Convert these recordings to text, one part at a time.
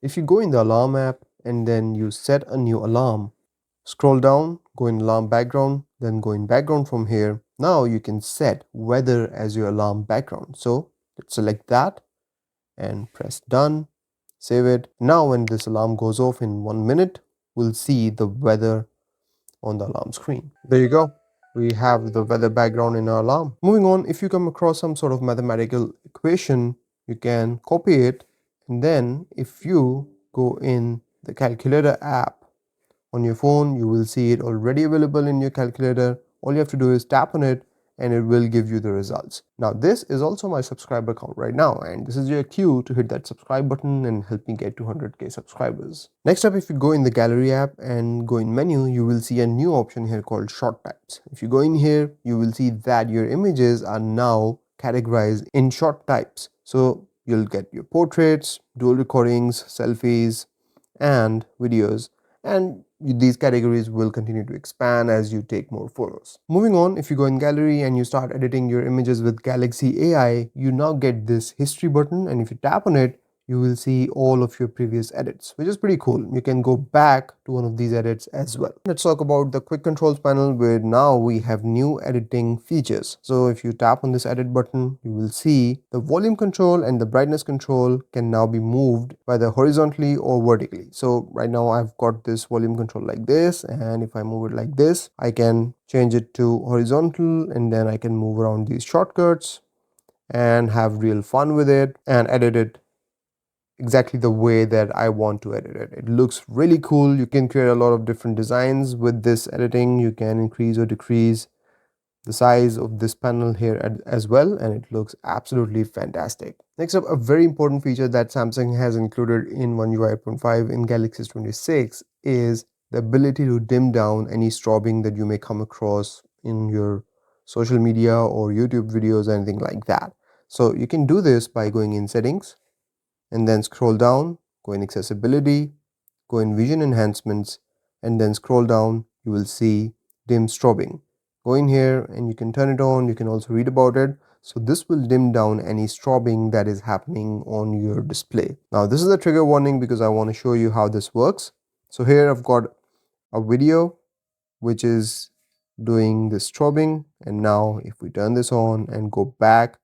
If you go in the alarm app and then you set a new alarm, scroll down, go in alarm background, then go in background from here. Now you can set weather as your alarm background. So let's select that and press done, save it. Now when this alarm goes off in 1 minute, we'll see the weather on the alarm screen. There you go. We have the weather background in our alarm. Moving on, if you come across some sort of mathematical equation, you can copy it, and then if you go in the calculator app on your phone, you will see it already available in your calculator. All you have to do is tap on it and it will give you the results. Now this is also my subscriber count right now, and this is your cue to hit that subscribe button and help me get to 100k subscribers. Next up, if you go in the gallery app and go in menu, you will see a new option here called short types. If you go in here, you will see that your images are now categorized in short types. So you'll get your portraits, dual recordings, selfies, and videos, and these categories will continue to expand as you take more photos. Moving on, if you go in gallery and you start editing your images with Galaxy AI, you now get this history button, and if you tap on it, you will see all of your previous edits, which is pretty cool. You can go back to one of these edits as well. Let's talk about the quick controls panel, where now we have new editing features. So if you tap on this edit button, you will see the volume control and the brightness control can now be moved either horizontally or vertically. So right now I've got this volume control like this, and if I move it like this, I can change it to horizontal, and then I can move around these shortcuts and have real fun with it and edit it exactly the way that I want to edit it. It looks really cool. You can create a lot of different designs with this editing. You can increase or decrease the size of this panel here as well, and it looks absolutely fantastic. Next up, a very important feature that Samsung has included in One UI 8.5 in Galaxy S26 is the ability to dim down any strobing that you may come across in your social media or YouTube videos or anything like that. So you can do this by going in settings and then scroll down, go in accessibility, go in vision enhancements, and then scroll down. You will see Dimstrobing. Go in here and you can turn it on. You can also read about it. So this will dim down any strobing that is happening on your display. Now this is a trigger warning because I want to show you how this works. So here I've got a video which is doing the strobing, and now if we turn this on and go back,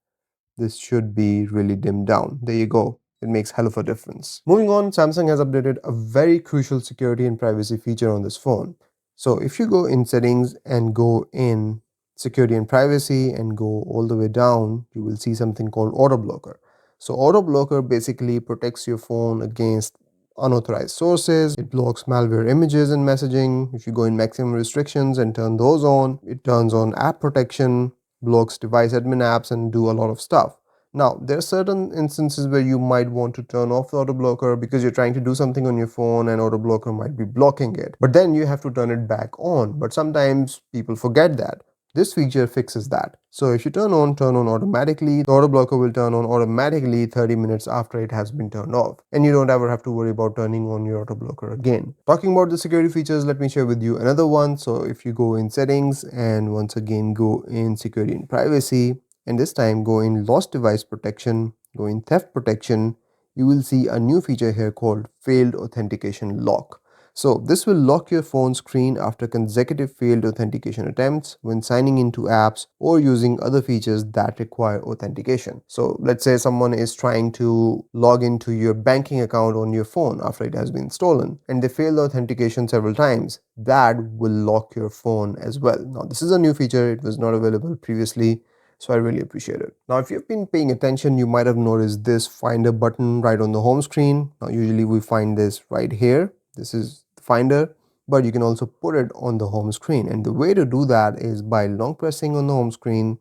this should be really dimmed down. There you go. It makes hell of a difference. Moving on, Samsung has updated a very crucial security and privacy feature on this phone. So if you go in settings and go in security and privacy and go all the way down, you will see something called AutoBlocker. So AutoBlocker basically protects your phone against unauthorized sources. It blocks malware images and messaging. If you go in maximum restrictions and turn those on, it turns on app protection, blocks device admin apps, and do a lot of stuff. Now, there are certain instances where you might want to turn off the auto blocker because you're trying to do something on your phone and auto blocker might be blocking it. But then you have to turn it back on. But sometimes people forget that. This feature fixes that. So if you turn on automatically, the auto blocker will turn on automatically 30 minutes after it has been turned off. And you don't ever have to worry about turning on your auto blocker again. Talking about the security features, let me share with you another one. So if you go in settings and once again go in security and privacy, and this time go in lost device protection, go in theft protection, you will see a new feature here called failed authentication lock. So this will lock your phone screen after consecutive failed authentication attempts when signing into apps or using other features that require authentication. So let's say someone is trying to log into your banking account on your phone after it has been stolen and they fail the authentication several times. That will lock your phone as well. Now this is a new feature. It was not available previously. So I really appreciate it. Now, if you've been paying attention, you might have noticed this finder button right on the home screen. Now, usually we find this right here. This is the finder, but you can also put it on the home screen. And the way to do that is by long pressing on the home screen,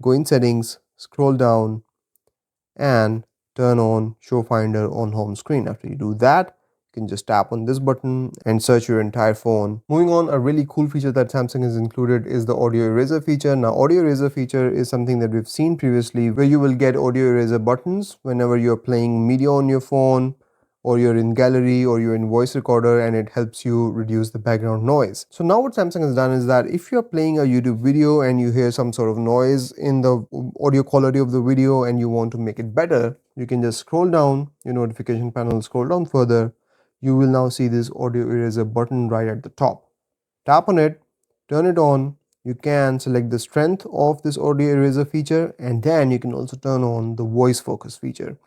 go in settings, scroll down, and turn on show finder on home screen. After you do that, you can just tap on this button and search your entire phone. Moving on, a really cool feature that Samsung has included is the audio eraser feature. Now, audio eraser feature is something that we've seen previously, where you will get audio eraser buttons whenever you're playing media on your phone, or you're in gallery, or you're in voice recorder, and it helps you reduce the background noise. So now what Samsung has done is that if you're playing a YouTube video and you hear some sort of noise in the audio quality of the video and you want to make it better, you can just scroll down your notification panel, scroll down further. You will now see this audio eraser button right at the top. Tap on it, turn it on. You can select the strength of this audio eraser feature, and then you can also turn on the voice focus feature,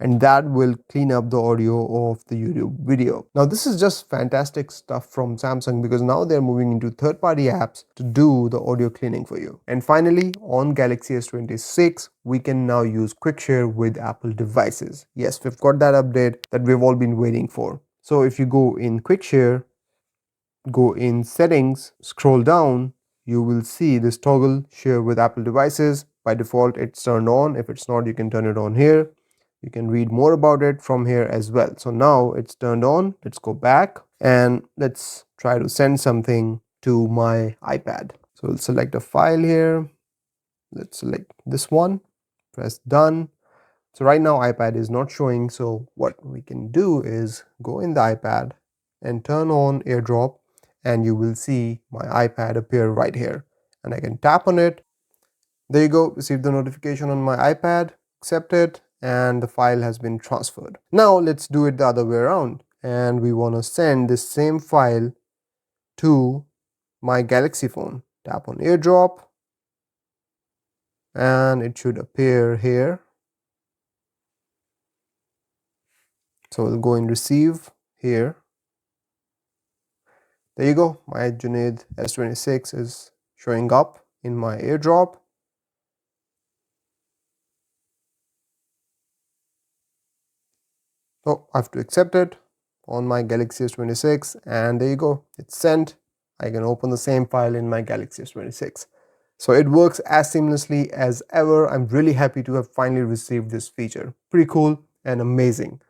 and that will clean up the audio of the YouTube video. Now this is just fantastic stuff from Samsung, because now they're moving into third-party apps to do the audio cleaning for you. And finally, on Galaxy S26, we can now use Quick Share with Apple devices. Yes, we've got that update that we've all been waiting for. So if you go in Quick Share, go in settings, scroll down, you will see this toggle share with Apple devices. By default it's turned on. If it's not, you can turn it on here. You can read more about it from here as well. So now it's turned on. Let's go back and let's try to send something to my iPad. So we'll select a file here. Let's select this one, press done. So right now iPad is not showing, so what we can do is go in the iPad and turn on AirDrop, and you will see my iPad appear right here, and I can tap on it. There you go, receive the notification on my iPad, accept it, and the file has been transferred. Now let's do it the other way around, and we want to send this same file to my Galaxy phone. Tap on AirDrop and it should appear here. So we'll go and receive here. There you go, my Junaid S26 is showing up in my AirDrop. So I have to accept it on my Galaxy S26, and there you go, it's sent. I can open the same file in my Galaxy S26. So it works as seamlessly as ever. I'm really happy to have finally received this feature. Pretty cool and amazing.